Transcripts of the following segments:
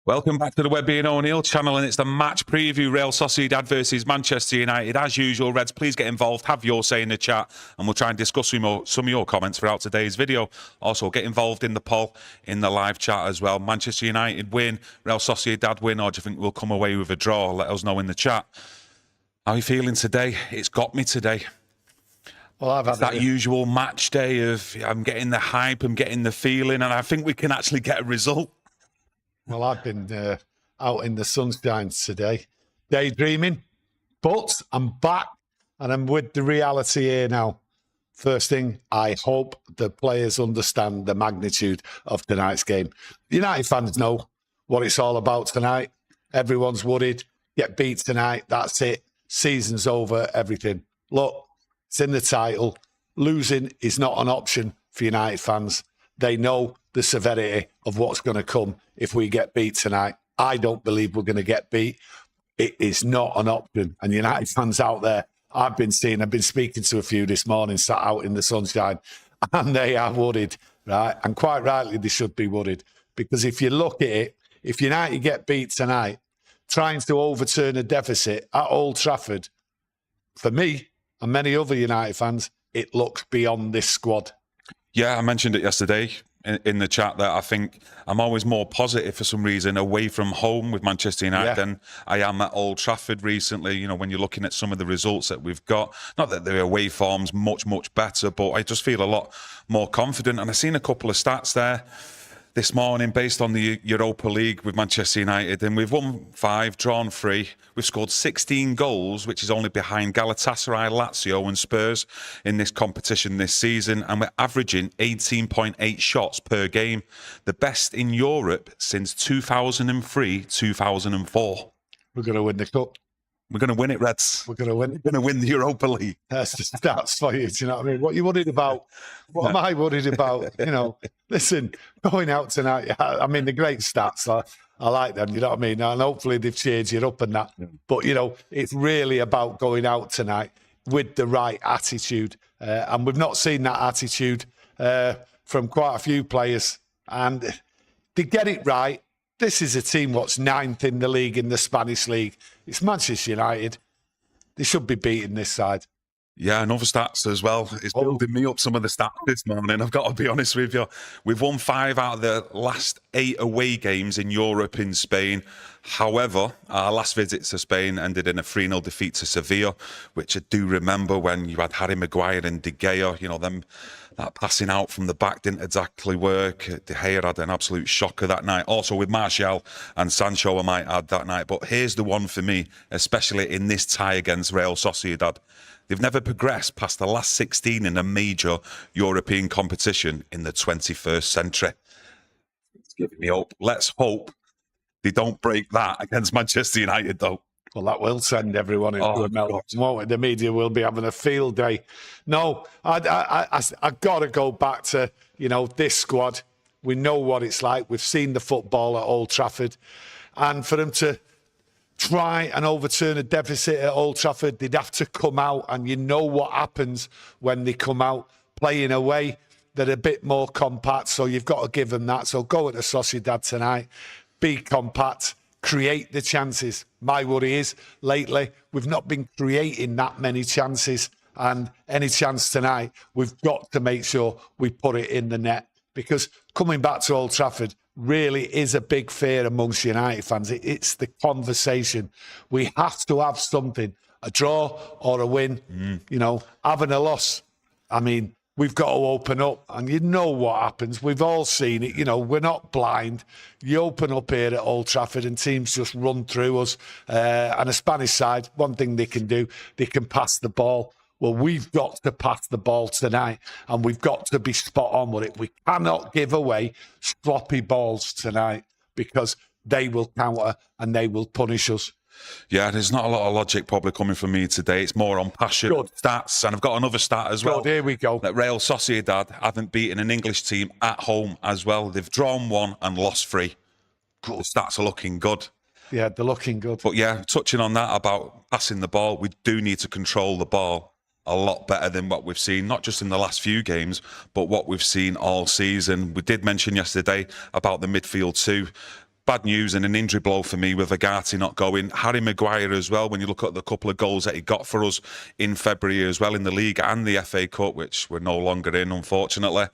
Welcome back to the Webby O'Neill channel, and it's the match preview, Real Sociedad versus Manchester United. As usual, Reds, please get involved, have your say in the chat, and we'll try and discuss some of your comments throughout today's video. Also, get involved in the poll in the live chat as well. Manchester United win, Real Sociedad win, or do you think we'll come away with a draw? Let us know in the chat. How are you feeling today? It's got me today. Well, I've had that usual match day of I'm getting the hype, I'm getting the feeling, and I think we can actually get a result. Well, I've been out in the sunshine today, daydreaming, but I'm back and I'm with the reality here now. First thing, I hope the players understand the magnitude of tonight's game. United fans know what it's all about tonight. Everyone's worried. Get beat tonight, that's it. Season's over, everything. Look, it's in the title. Losing is not an option for United fans. They know the severity of what's going to come if we get beat tonight. I don't believe we're going to get beat. It is not an option. And United fans out there, I've been speaking to a few this morning, sat out in the sunshine, and they are worried, right? And quite rightly, they should be worried. Because if you look at it, if United get beat tonight, trying to overturn a deficit at Old Trafford, for me and many other United fans, it looks beyond this squad. Yeah, I mentioned it yesterday in the chat that I think I'm always more positive for some reason away from home with Manchester United than I am at Old Trafford recently. You know, when you're looking at some of the results that we've got, not that their away form's much better, but I just feel a lot more confident. And I've seen a couple of stats there this morning based on the Europa League with Manchester United, and we've won 5, drawn 3. We've scored 16 goals, which is only behind Galatasaray, Lazio and Spurs in this competition this season, and we're averaging 18.8 shots per game, the best in Europe since 2003-2004. We're going to win the cup. We're going to win it, Reds. We're going to win. We're going to win the Europa League. That's the stats for you. Do you know what I mean? What are you worried about? What am I worried about? You know, listen, going out tonight, I mean, the great stats, I like them, you know what I mean? And hopefully they've cheered you up and that. But, you know, it's really about going out tonight with the right attitude. And we've not seen that attitude from quite a few players. And to get it right, this is a team what's 9th in the league, in the Spanish league. It's Manchester United. They should be beating this side. Yeah, and other stats as well. It's building me up some of the stats this morning. I've got to be honest with you. We've won 5 out of the last 8 away games in Europe in Spain. However, our last visit to Spain ended in a 3-0 defeat to Sevilla, which I do remember when you had Harry Maguire and De Gea, you know, that passing out from the back didn't exactly work. De Gea had an absolute shocker that night. Also with Martial and Sancho, I might add, that night. But here's the one for me, especially in this tie against Real Sociedad. They've never progressed past the last 16 in a major European competition in the 21st century. It's giving me hope. Let's hope they don't break that against Manchester United, though. Well, that will send everyone into a melt. Won't it? The media will be having a field day. No, I've got to go back to, you know, this squad. We know what it's like. We've seen the football at Old Trafford. And for them to try and overturn a deficit at Old Trafford, they'd have to come out, and you know what happens when they come out playing away. They're a bit more compact, so you've got to give them that. So go at the Sociedad tonight, be compact, create the chances. My worry is, lately, we've not been creating that many chances, and any chance tonight, we've got to make sure we put it in the net, because coming back to Old Trafford really is a big fear amongst United fans. It's the conversation. We have to have something, a draw or a win. You know, having a loss, I mean, we've got to open up, and you know what happens. We've all seen it. You know, we're not blind. You open up here at Old Trafford and teams just run through us. And a Spanish side, one thing they can do, they can pass the ball. Well, we've got to pass the ball tonight, and we've got to be spot on with it. We cannot give away sloppy balls tonight, because they will counter and they will punish us. Yeah, there's not a lot of logic probably coming from me today. It's more on passion, stats, and I've got another stat as well. Here we go. That Real Sociedad haven't beaten an English team at home as well. They've drawn 1 and lost 3. The stats are looking good. Yeah, they're looking good. But yeah, touching on that about passing the ball, we do need to control the ball a lot better than what we've seen, not just in the last few games, but what we've seen all season. We did mention yesterday about the midfield too. bad news and an injury blow for me with Agati not going. Harry Maguire as well, when you look at the couple of goals that he got for us in February as well in the league and the FA Cup, which we're no longer in, unfortunately.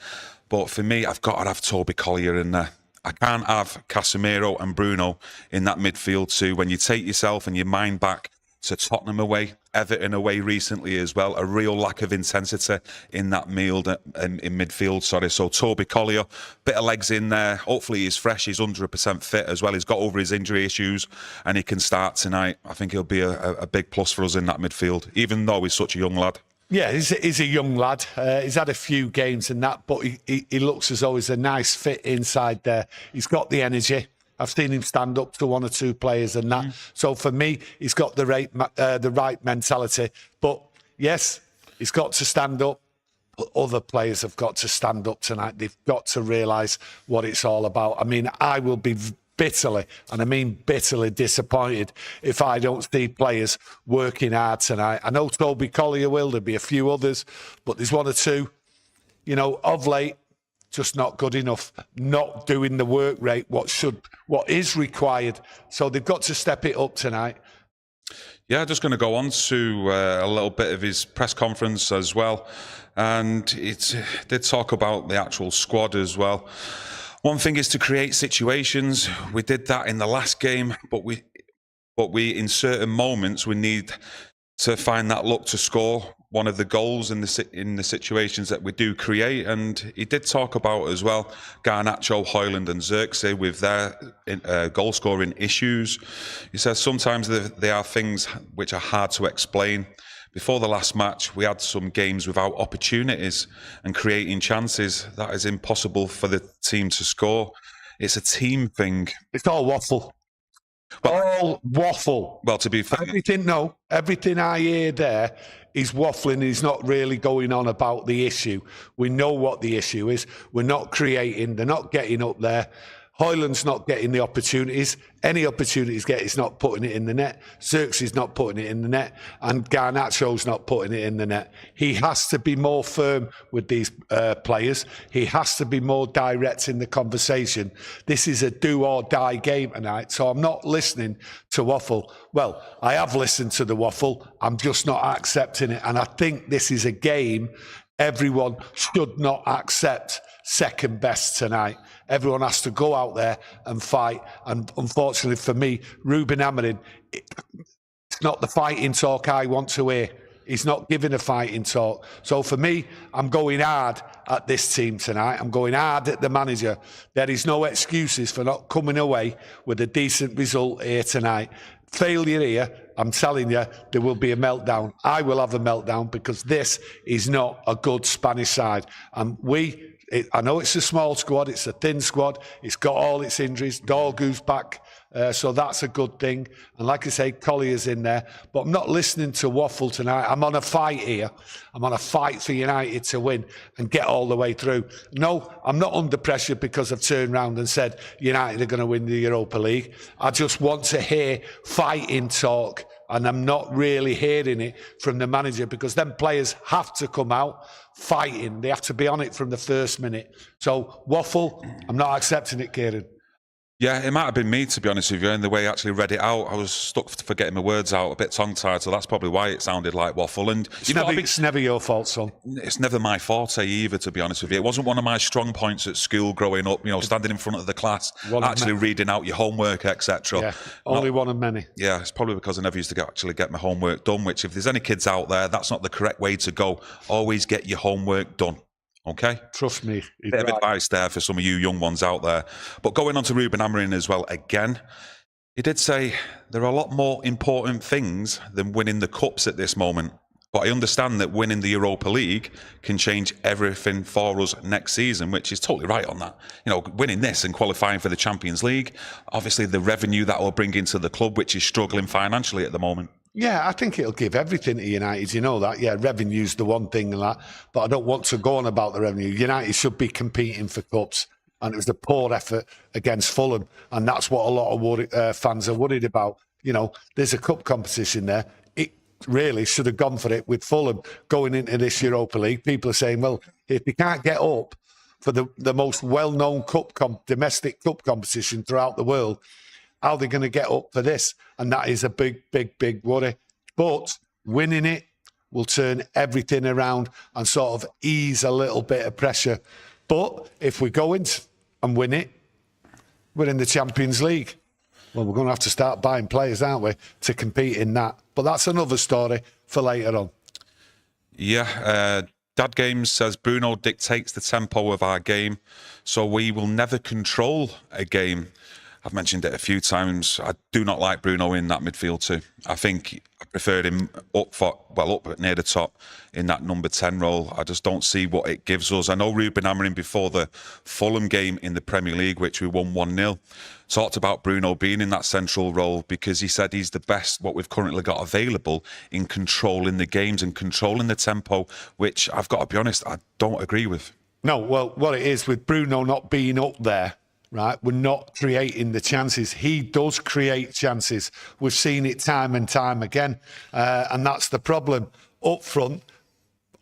But for me, I've got to have Toby Collier in there. I can't have Casemiro and Bruno in that midfield too. When you take yourself and your mind back to Tottenham away, Everton away recently as well, a real lack of intensity in that in midfield. So Toby Collier, bit of legs in there. Hopefully he's fresh. He's 100% fit as well. He's got over his injury issues and he can start tonight. I think he'll be a big plus for us in that midfield, even though he's such a young lad. Yeah, he's a young lad. He's had a few games and that, but he looks as though he's a nice fit inside there. He's got the energy. I've seen him stand up to one or two players and that. So for me, he's got the right mentality. But yes, he's got to stand up. But other players have got to stand up tonight. They've got to realise what it's all about. I mean, I will be bitterly, and I mean bitterly disappointed if I don't see players working hard tonight. I know Toby Collier will, there'll be a few others, but there's one or two, you know, of late, just not good enough, not doing the work rate, what is required. So they've got to step it up tonight. Yeah, just going to go on to a little bit of his press conference as well. And it did talk about the actual squad as well. One thing is to create situations. We did that in the last game, but we in certain moments we need to find that luck to score one of the goals in the situations that we do create. And he did talk about as well Garnacho, Højlund and Xerxes with their goal scoring issues. He says sometimes they are things which are hard to explain. Before the last match, we had some games without opportunities and creating chances. That is impossible for the team to score. It's a team thing. It's all waffle. All waffle. Well, to be fair, everything I hear there is waffling. He's not really going on about the issue. We know what the issue is. We're not creating. They're not getting up there. Højlund's not getting the opportunities. Any opportunities get, he's not putting it in the net. Xerxes not putting it in the net. And Garnacho's not putting it in the net. He has to be more firm with these players. He has to be more direct in the conversation. This is a do or die game tonight. So I'm not listening to waffle. Well, I have listened to the waffle. I'm just not accepting it. And I think this is a game everyone should not accept second best tonight. Everyone has to go out there and fight. And unfortunately for me, Rubin Amorim, it's not the fighting talk I want to hear. He's not giving a fighting talk. So for me, I'm going hard at this team tonight. I'm going hard at the manager. There is no excuses for not coming away with a decent result here tonight. Failure here, I'm telling you, there will be a meltdown. I will have a meltdown because this is not a good Spanish side. And I know it's a small squad, it's a thin squad, it's got all its injuries, Dorgu's back, so that's a good thing. And like I say, Collier's in there, but I'm not listening to waffle tonight. I'm on a fight here. I'm on a fight for United to win and get all the way through. No, I'm not under pressure because I've turned around and said United are going to win the Europa League. I just want to hear fighting talk. And I'm not really hearing it from the manager because then players have to come out fighting. They have to be on it from the first minute. So, waffle, I'm not accepting it, Kieron. Yeah, it might have been me, to be honest with you, in the way I actually read it out. I was stuck for getting my words out, a bit tongue-tied, so that's probably why it sounded like waffle. And it's never your fault, son. It's never my forte either, to be honest with you. It wasn't one of my strong points at school growing up, you know, standing in front of the class, actually reading out your homework, etc. Yeah, only one of many. Yeah, it's probably because I never used to actually get my homework done, which if there's any kids out there, that's not the correct way to go. Always get your homework done. Okay? Trust me. Bit of advice there for some of you young ones out there. But going on to Rubin Amorim as well, again, he did say there are a lot more important things than winning the cups at this moment. But I understand that winning the Europa League can change everything for us next season, which is totally right on that. You know, winning this and qualifying for the Champions League, obviously the revenue that will bring into the club, which is struggling financially at the moment. Yeah, I think it'll give everything to United. You know that. Yeah, revenue's the one thing and that. But I don't want to go on about the revenue. United should be competing for cups. And it was a poor effort against Fulham. And that's what a lot of fans are worried about. You know, there's a cup competition there. It really should have gone for it with Fulham going into this Europa League. People are saying, well, if they can't get up for the most well-known domestic cup competition throughout the world. How are they going to get up for this? And that is a big, big, big worry. But winning it will turn everything around and sort of ease a little bit of pressure. But if we go in and win it, we're in the Champions League. Well, we're going to have to start buying players, aren't we, to compete in that. But that's another story for later on. Yeah, Dad Games says Bruno dictates the tempo of our game, so we will never control a game. I've mentioned it a few times. I do not like Bruno in that midfield too. I think I preferred him up near the top in that number 10 role. I just don't see what it gives us. I know Rubin Amorim before the Fulham game in the Premier League, which we won 1-0, talked about Bruno being in that central role because he said he's the best, what we've currently got available, in controlling the games and controlling the tempo, which I've got to be honest, I don't agree with. No, well, what it is with Bruno not being up there, right, we're not creating the chances. He does create chances. We've seen it time and time again. And that's the problem. Up front,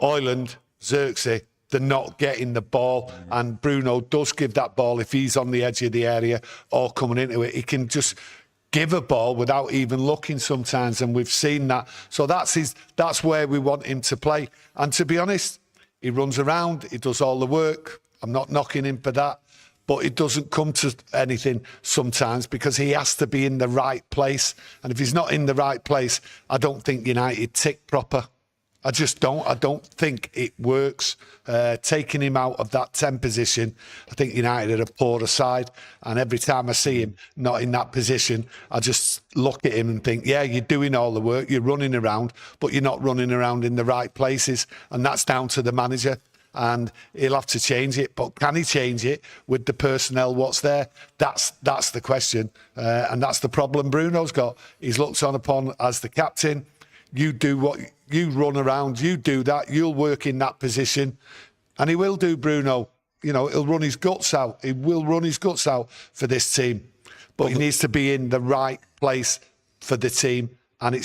Oyland, Xerxes, they're not getting the ball. And Bruno does give that ball if he's on the edge of the area or coming into it. He can just give a ball without even looking sometimes. And we've seen that. So that's where we want him to play. And to be honest, he runs around. He does all the work. I'm not knocking him for that. But it doesn't come to anything sometimes because he has to be in the right place. And if he's not in the right place, I don't think United tick proper. I just don't. I don't think it works. Taking him out of that 10 position, I think United are a poorer side. And every time I see him not in that position, I just look at him and think, yeah, you're doing all the work, you're running around, but you're not running around in the right places. And that's down to the manager. And he'll have to change it. But can he change it with the personnel what's there? That's the question. And that's the problem Bruno's got. He's looked on upon as the captain. You do what you run around, you do that, you'll work in that position. And he will do, Bruno. You know, he'll run his guts out. He will run his guts out for this team. But he needs to be in the right place for the team. And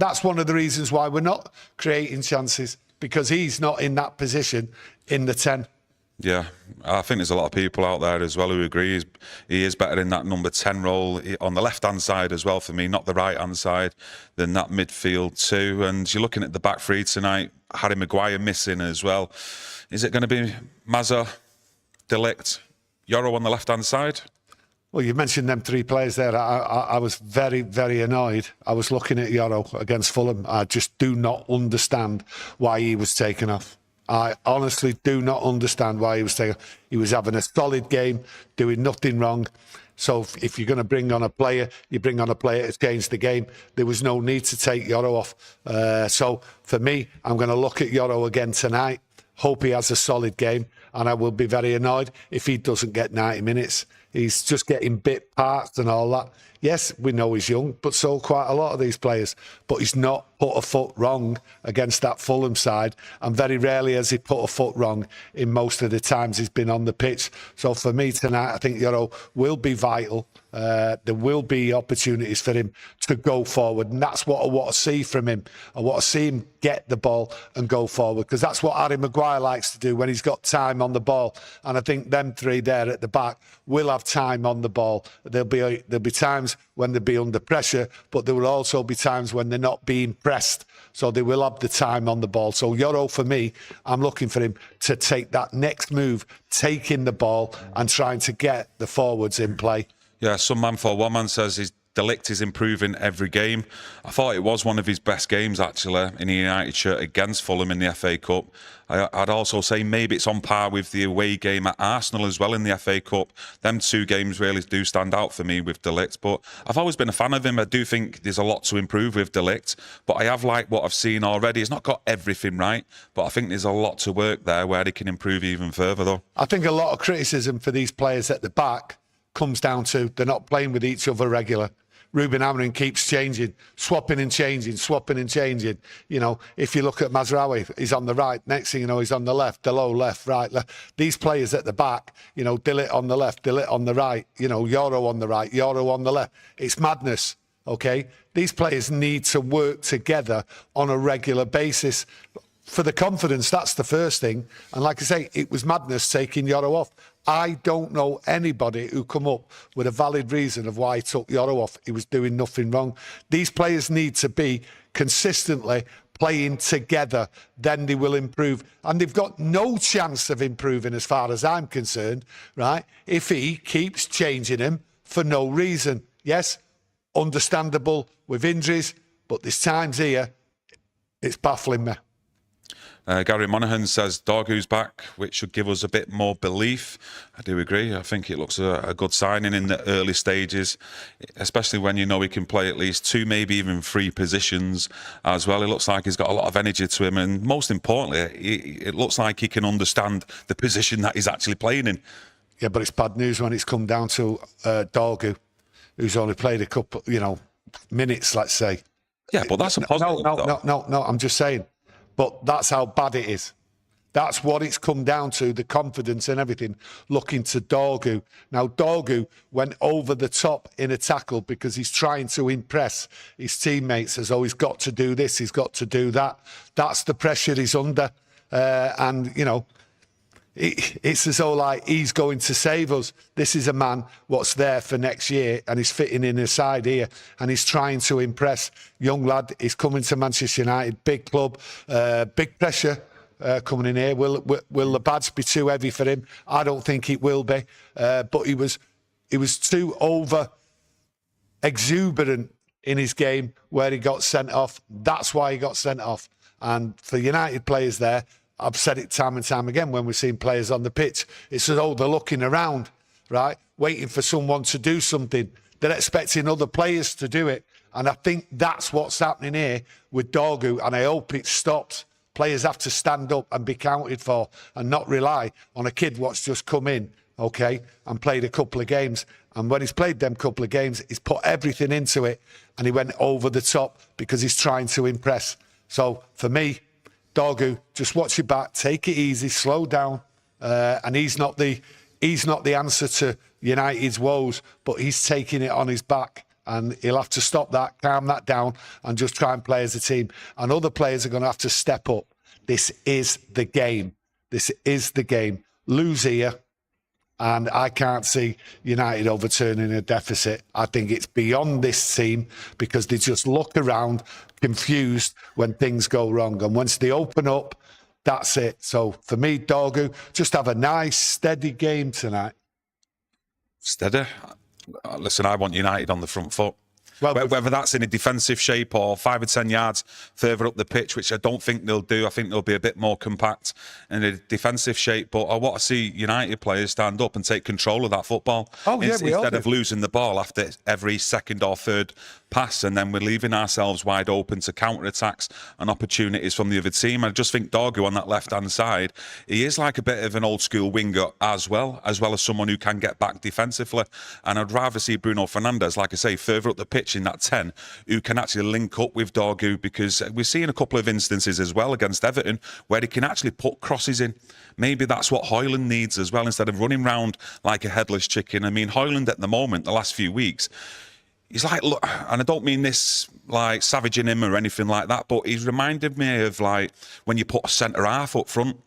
that's one of the reasons why we're not creating chances. Because he's not in that position in the 10. Yeah, I think there's a lot of people out there as well who agree he is better in that number 10 role on the left-hand side as well for me, not the right-hand side, than that midfield too. And you're looking at the back three tonight, Harry Maguire missing as well. Is it going to be Mazza, De Ligt, Yoro on the left-hand side? Well, you mentioned them three players there. I was very, very annoyed. I was looking at Yoro against Fulham. I just do not understand why he was taken off. I honestly do not understand why he was taken off. He was having a solid game, doing nothing wrong. So if you're going to bring on a player, you bring on a player to change the game. There was no need to take Yoro off. So for me, I'm going to look at Yoro again tonight. Hope he has a solid game. And I will be very annoyed if he doesn't get 90 minutes. He's just getting bit parts and all that. Yes, we know he's young, but so quite a lot of these players. But he's not put a foot wrong against that Fulham side. And very rarely has he put a foot wrong in most of the times he's been on the pitch. So for me tonight, I think Yoro will be vital. There will be opportunities for him to go forward. And that's what I want to see from him. I want to see him get the ball and go forward. Because that's what Harry Maguire likes to do when he's got time on the ball. And I think them three there at the back will have time on the ball. There'll be times when they'll be under pressure, but there will also be times when they're not being pressed. So they will have the time on the ball. So Yoro, for me, I'm looking for him to take that next move, taking the ball and trying to get the forwards in play. Yeah, some man for one man says his De Ligt is improving every game. I thought it was one of his best games, actually, in the United shirt against Fulham in the FA Cup. I'd also say maybe it's on par with the away game at Arsenal as well in the FA Cup. Them two games really do stand out for me with De Ligt. But I've always been a fan of him. I do think there's a lot to improve with De Ligt. But I have liked what I've seen already. He's not got everything right, but I think there's a lot to work there where he can improve even further, though. I think a lot of criticism for these players at the back comes down to they're not playing with each other regular. Rubin Amorim keeps changing, swapping and changing. You know, if you look at Mazraoui, he's on the right. Next thing you know, he's on the left, the low left, right, left. These players at the back, you know, De Ligt on the left, De Ligt on the right, you know, Yoro on the right, Yoro on the left. It's madness, okay? These players need to work together on a regular basis. for the confidence, that's the first thing. And like I say, it was madness taking Yoro off. I don't know anybody who come up with a valid reason of why he took Yoro off. He was doing nothing wrong. These players need to be consistently playing together, then they will improve. And they've got no chance of improving as far as I'm concerned, right? If he keeps changing him for no reason. Yes, understandable with injuries, but there's times here, it's baffling me. Gary Monaghan says Dorgu's back, which should give us a bit more belief. I do agree. I think it looks a good signing in the early stages, especially when you know he can play at least 2, maybe even 3 positions as well. It looks like he's got a lot of energy to him, and most importantly, it looks like he can understand the position that he's actually playing in. Yeah, but it's bad news when it's come down to Dorgu, who's only played a couple, minutes, let's say. Yeah, but that's a positive. No, I'm just saying. But that's how bad it is. That's what it's come down to, the confidence and everything, looking to Dorgu. Now, Dorgu went over the top in a tackle because he's trying to impress his teammates as, oh, he's got to do this, he's got to do that. That's the pressure he's under. It's as though like he's going to save us. This is a man what's there for next year, and he's fitting in his side here, and he's trying to impress. Young lad, he's coming to Manchester United, big club, big pressure coming in here. Will the badge be too heavy for him? I don't think it will be, but he was too over exuberant in his game where he got sent off. That's why he got sent off. And for United players there, I've said it time and time again when we've seen players on the pitch, it's as though they're looking around, right, waiting for someone to do something. They're expecting other players to do it. And I think that's what's happening here with Dorgu, and I hope it stops. Players have to stand up and be counted for and not rely on a kid what's just come in, okay, and played a couple of games. And when he's played them couple of games, he's put everything into it, and he went over the top because he's trying to impress. So for me, Dorgu, just watch your back, take it easy, slow down, and he's not the answer to United's woes, but he's taking it on his back, and he'll have to stop that, calm that down, and just try and play as a team. And other players are going to have to step up. This is the game. This is the game. Lose here, and I can't see United overturning a deficit. I think it's beyond this team because they just look around confused when things go wrong. And once they open up, that's it. So for me, Dorgu, just have a nice, steady game tonight. Steady? Listen, I want United on the front foot. Well, whether that's in a defensive shape or 5 or 10 yards further up the pitch, which I don't think they'll do. I think they'll be a bit more compact in a defensive shape. But I want to see United players stand up and take control of that football instead of losing the ball after every second or third pass, and then we're leaving ourselves wide open to counter-attacks and opportunities from the other team. I just think Dorgu on that left-hand side, he is like a bit of an old-school winger as well as someone who can get back defensively. And I'd rather see Bruno Fernandes, like I say, further up the pitch in that 10, who can actually link up with Dorgu, because we're seeing a couple of instances as well against Everton where he can actually put crosses in. Maybe that's what Højlund needs as well, instead of running round like a headless chicken. I mean, Højlund at the moment, the last few weeks, he's like, look, and I don't mean this like savaging him or anything like that, but he's reminded me of like when you put a centre half up front,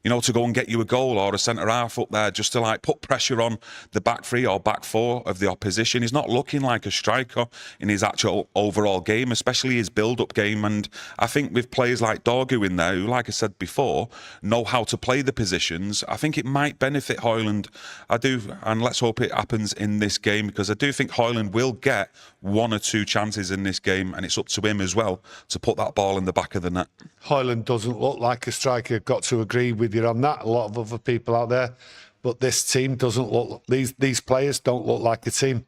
to go and get you a goal, or a centre half up there just to like put pressure on the back 3 or back 4 of the opposition. He's not looking like a striker in his actual overall game, especially his build-up game. And I think with players like Dorgu in there, who, like I said before, know how to play the positions, I think it might benefit Højlund. I do, and let's hope it happens in this game, because I do think Højlund will get 1 or 2 chances in this game, and it's up to him as well to put that ball in the back of the net. Højlund doesn't look like a striker. Got to agree with you on that. A lot of other people out there, but this team doesn't look. These players don't look like a team.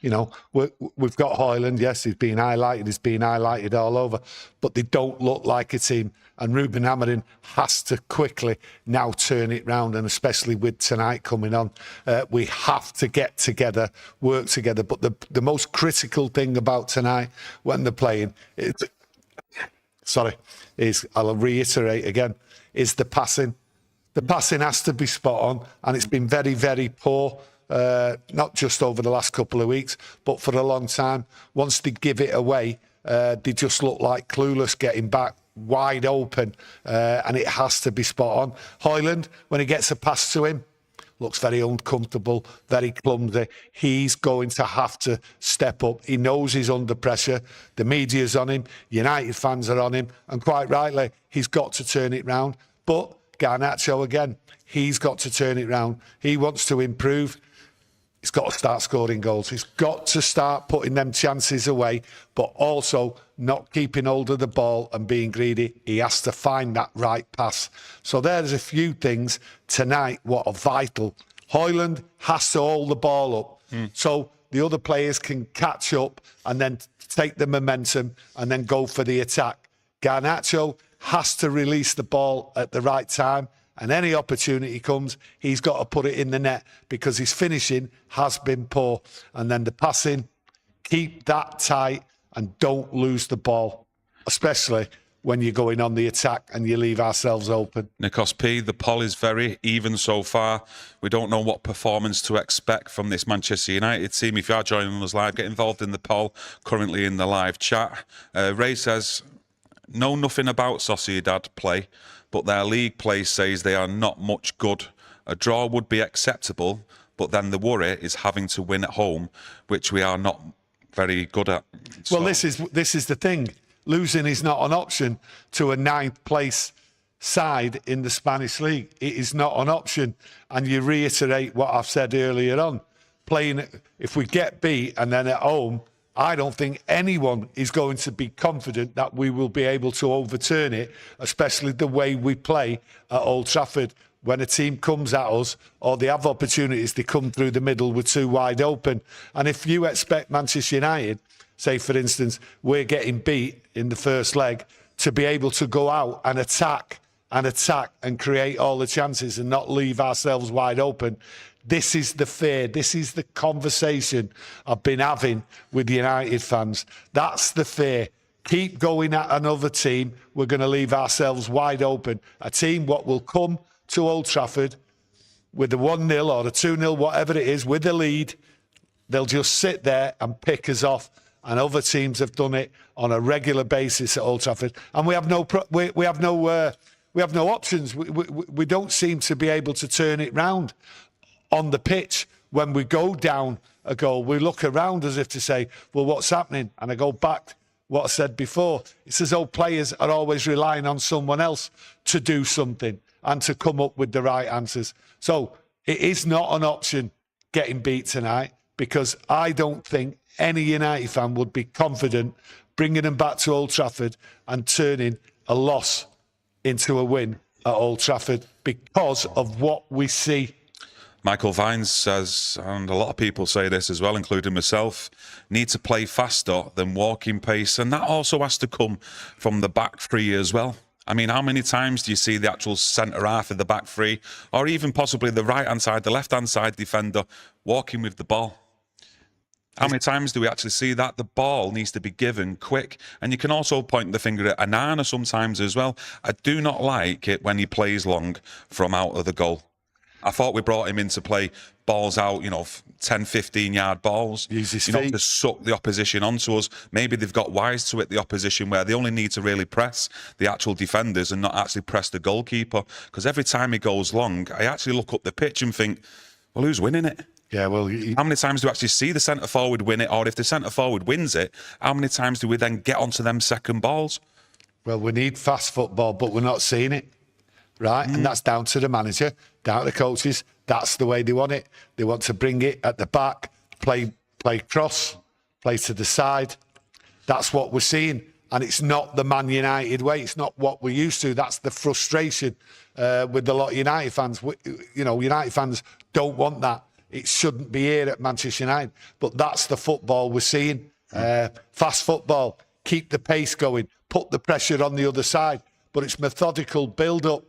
We've got Højlund. Yes, he's been highlighted. He's been highlighted all over, but they don't look like a team. And Rubin Amorim has to quickly now turn it round, and especially with tonight coming on, we have to get together, work together. But the most critical thing about tonight when they're playing, I'll reiterate again, is the passing. The passing has to be spot on, and it's been very, very poor, not just over the last couple of weeks, but for a long time. Once they give it away, they just look like clueless getting back. wide open, and it has to be spot on. Højlund, when he gets a pass to him, looks very uncomfortable, very clumsy. He's going to have to step up. He knows he's under pressure. The media's on him. United fans are on him. And quite rightly, he's got to turn it round. But Garnacho, again, he's got to turn it round. He wants to improve. He's got to start scoring goals. He's got to start putting them chances away, but also not keeping hold of the ball and being greedy. He has to find that right pass. So there's a few things tonight what are vital. Højlund has to hold the ball up so the other players can catch up and then take the momentum and then go for the attack. Garnacho has to release the ball at the right time. And any opportunity comes, he's got to put it in the net because his finishing has been poor. And then the passing, keep that tight and don't lose the ball, especially when you're going on the attack and you leave ourselves open. Nikos P, the poll is very even so far. We don't know what performance to expect from this Manchester United team. If you are joining us live, get involved in the poll, currently in the live chat. Ray says, know nothing about Sociedad play, but their league play says they are not much good. A draw would be acceptable, but then the worry is having to win at home, which we are not very good at. Well, this is the thing. Losing is not an option to a 9th place side in the Spanish league. It is not an option. And you reiterate what I've said earlier on. Playing, if we get beat and then at home, I don't think anyone is going to be confident that we will be able to overturn it, especially the way we play at Old Trafford. When a team comes at us or they have opportunities, they come through the middle with two wide open. And if you expect Manchester United, say, for instance, we're getting beat in the first leg, to be able to go out and attack and create all the chances and not leave ourselves wide open, this is the fear. This is the conversation I've been having with United fans. That's the fear. Keep going at another team. We're going to leave ourselves wide open. A team what will come to Old Trafford with a 1-0 or a 2-0, whatever it is, with a lead. They'll just sit there and pick us off. And other teams have done it on a regular basis at Old Trafford. And we have no options. We don't seem to be able to turn it round. On the pitch, when we go down a goal, we look around as if to say, well, what's happening? And I go back what I said before. It's as though players are always relying on someone else to do something and to come up with the right answers. So it is not an option getting beat tonight, because I don't think any United fan would be confident bringing them back to Old Trafford and turning a loss into a win at Old Trafford because of what we see. Michael Vines says, and a lot of people say this as well, including myself, need to play faster than walking pace. And that also has to come from the back three as well. I mean, how many times do you see the actual centre half of the back three, or even possibly the right-hand side, the left-hand side defender, walking with the ball? How many times do we actually see that? The ball needs to be given quick. And you can also point the finger at Anana sometimes as well. I do not like it when he plays long from out of the goal. I thought we brought him in to play balls out, 10, 15-yard balls. Use his feet. To suck the opposition onto us. Maybe they've got wise to it, the opposition, where they only need to really press the actual defenders and not actually press the goalkeeper. Because every time he goes long, I actually look up the pitch and think, well, who's winning it? Yeah, well... How many times do we actually see the centre-forward win it? Or if the centre-forward wins it, how many times do we then get onto them second balls? Well, we need fast football, but we're not seeing it. Right, and that's down to the manager, down to the coaches. That's the way they want it. They want to bring it at the back, play cross, play to the side. That's what we're seeing, and it's not the Man United way. It's not what we're used to. That's the frustration with a lot of United fans. United fans don't want that. It shouldn't be here at Manchester United, but that's the football we're seeing. Fast football, keep the pace going, put the pressure on the other side, but it's methodical build-up.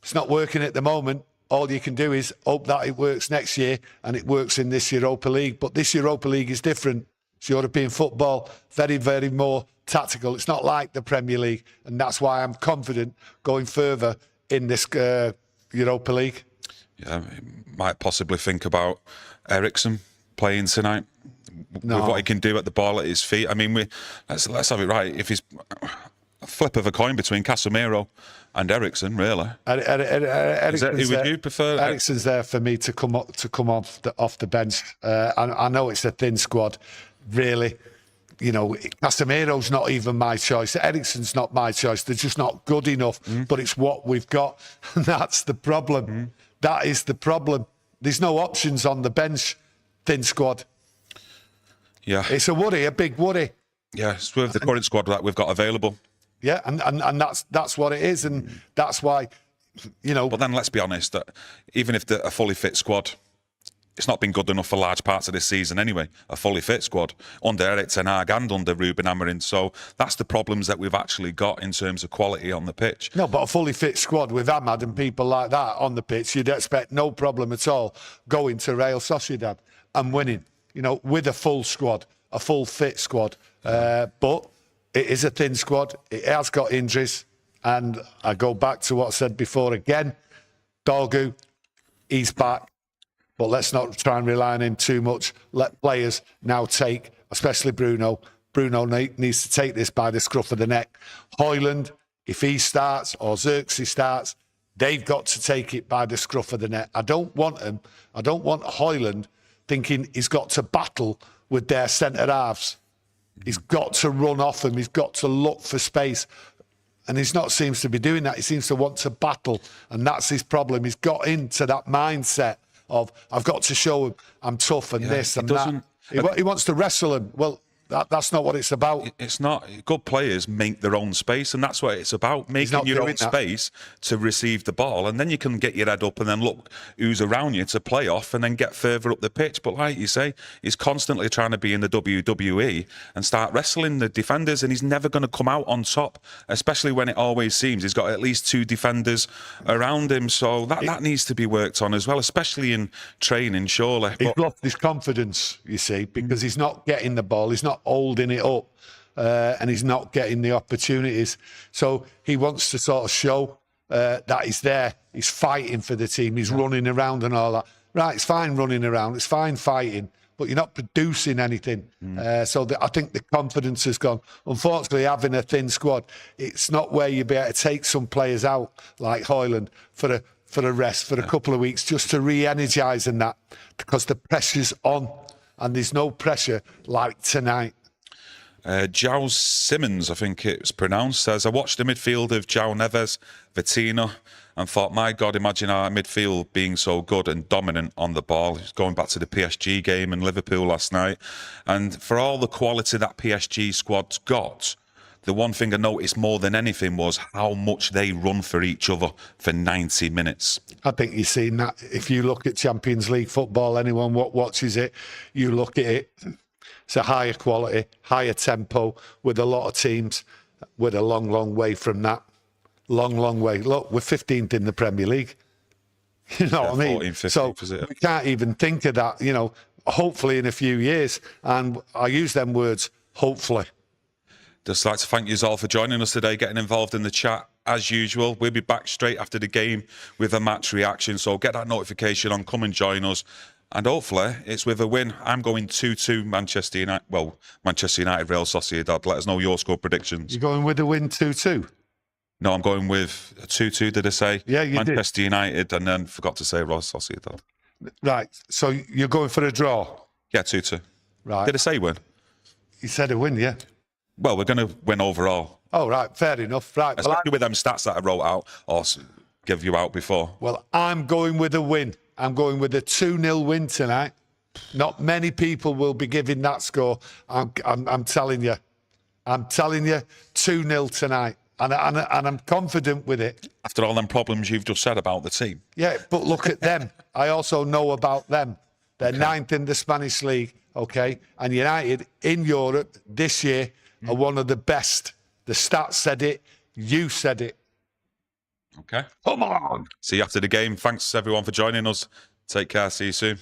It's not working at the moment. All you can do is hope that it works next year and it works in this Europa League. But this Europa League is different. It's European football, very, very more tactical. It's not like the Premier League. And that's why I'm confident going further in this Europa League. Yeah, might possibly think about Eriksen playing tonight. With what he can do at the ball at his feet. I mean, let's have it right. If he's... flip of a coin between Casemiro and Eriksen, really. Who would you prefer? Eriksen's there for me to come off the bench. I know it's a thin squad, really. You know, Casemiro's not even my choice. Eriksen's not my choice. They're just not good enough. But it's what we've got, and that's the problem. That is the problem. There's no options on the bench. Thin squad. Yeah, it's a worry, a big worry. Yeah, it's with the current squad that we've got available. Yeah, and that's what it is, and that's why, you know. But then let's be honest, that even if a fully fit squad, it's not been good enough for large parts of this season anyway. A fully fit squad under Erik ten Hag and under Rubin Amorim. So that's the problems that we've actually got in terms of quality on the pitch. No, but a fully fit squad with Ahmad and people like that on the pitch, you'd expect no problem at all going to Real Sociedad and winning. You know, with a full squad, a full fit squad. But it is a thin squad. It has got injuries. And I go back to what I said before again. Dorgu, he's back. But let's not try and rely on him too much. Let players now take, especially Bruno. Bruno needs to take this by the scruff of the neck. Højlund, if he starts or Xerxes starts, they've got to take it by the scruff of the neck. I don't want Højlund thinking he's got to battle with their centre halves. He's got to run off them. He's got to look for space. And he's not seems to be doing that. He seems to want to battle. And that's his problem. He's got into that mindset of, I've got to show him I'm tough and this and that. He wants to wrestle him. Well, that's not what it's about. It's not. Good players make their own space, and that's what it's about, making your own space to receive the ball, and then you can get your head up and then look who's around you to play off and then get further up the pitch. But like you say, he's constantly trying to be in the WWE and start wrestling the defenders, and he's never going to come out on top, especially when it always seems he's got at least 2 defenders around him. So that needs to be worked on as well, especially in training, surely. He's lost his confidence, you see, because he's not getting the ball. He's not holding it up, and he's not getting the opportunities. So he wants to sort of show that he's there. He's fighting for the team. He's running around and all that. Right, it's fine running around. It's fine fighting, but you're not producing anything. So I think the confidence has gone. Unfortunately, having a thin squad, it's not where you'll be able to take some players out like Højlund for a rest, for a couple of weeks, just to re-energise and that, because the pressure's on. And there's no pressure like tonight. João Simmons, I think it's pronounced, says, I watched the midfield of João Neves, Vitinha, and thought, my God, imagine our midfield being so good and dominant on the ball. He's going back to the PSG game in Liverpool last night. And for all the quality that PSG squad's got, the one thing I noticed more than anything was how much they run for each other for 90 minutes. I think you've seen that. If you look at Champions League football, anyone watches it, you look at it, it's a higher quality, higher tempo with a lot of teams. We're a long, long way from that. Long, long way. Look, we're 15th in the Premier League. You know what I mean? 14th, 15th, so is it? we can't even think of that, you know, hopefully in a few years. And I use them words, hopefully. Just like to thank you all for joining us today, getting involved in the chat as usual. We'll be back straight after the game with a match reaction. So get that notification on, come and join us. And hopefully it's with a win. I'm going 2-2 Manchester United. Well, Manchester United, Real Sociedad. Let us know your score predictions. You're going with a win 2-2? No, I'm going with a 2-2, did I say? Yeah, you did. Manchester United, and then forgot to say Real Sociedad. Right, so you're going for a draw? Yeah, 2-2. Right. Did I say win? You said a win, yeah. Well, we're going to win overall. Oh, right, fair enough. Right. Especially with them stats that I wrote out or give you out before. Well, I'm going with a win. I'm going with a 2-0 win tonight. Not many people will be giving that score. I'm telling you. I'm telling you, 2-0 tonight. And I'm confident with it. After all them problems you've just said about the team. Yeah, but look at them. I also know about them. They're 9th in the Spanish league, okay? And United in Europe this year are one of the best. The stats said it. You said it. Okay. Come on. See you after the game. Thanks, everyone, for joining us. Take care. See you soon.